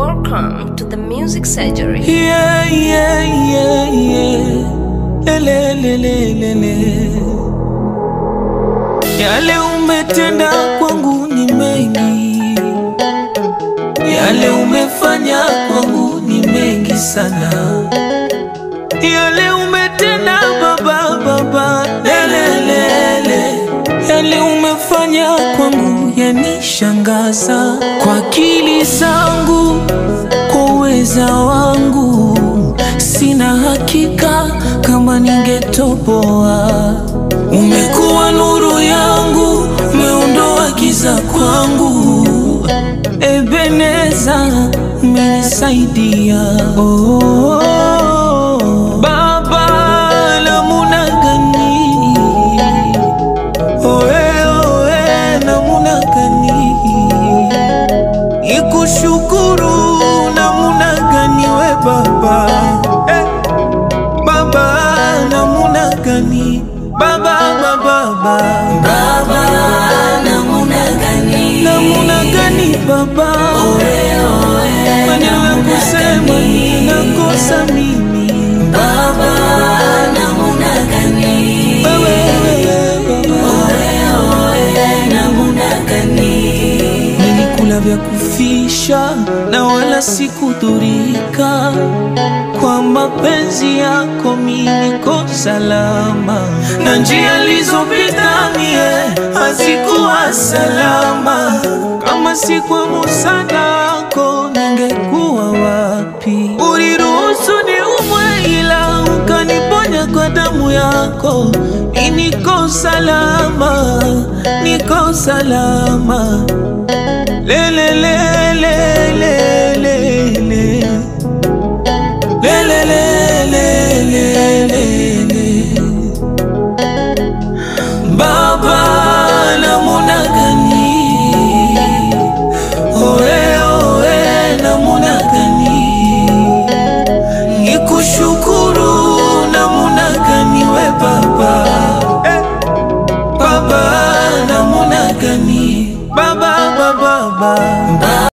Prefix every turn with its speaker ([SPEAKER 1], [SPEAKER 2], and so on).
[SPEAKER 1] Welcome to the music surgery.
[SPEAKER 2] Yeah. Yale umetenda kwangu ni mengi, yale umefanya kwangu ni mengi sana. Yale umetenda baba, yale umefanya kwangu yanishangaza. Kwa akili zangu, kwa uweza wangu, sina hakika kama ningetoboa. Umekuwa nuru yangu, umeondoa giza kwangu. Ebeneza, umenisaidia. Baba, namuna gani? Namuna gani? Ikushukuru namuna gani we baba? Baba, namuna gani? Baba, namuna gani? Namuna gani baba? Maneno ya kusema ninakosa mimi. Baba, namuna gani? Namuna gani? Nilikula vya kufisha na wala sikudhurika. Kwa mapenzi yako mimi niko salama, na njia nilizopita mie hazikuwa salama. Kama si kwa msaada wako ningekuwa wapi? Uliruhusu niumwe ila ukaniponya kwa damu yako. Niko salama, niko salama. Lele